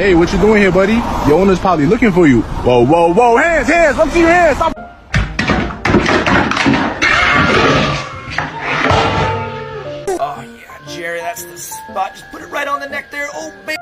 Hey, what you doing here, buddy? Your owner's probably looking for you. Whoa, whoa, whoa, hands, let me see your hands, stop. Oh yeah, Jerry, that's the spot. Just put it right on the neck there. Oh, baby.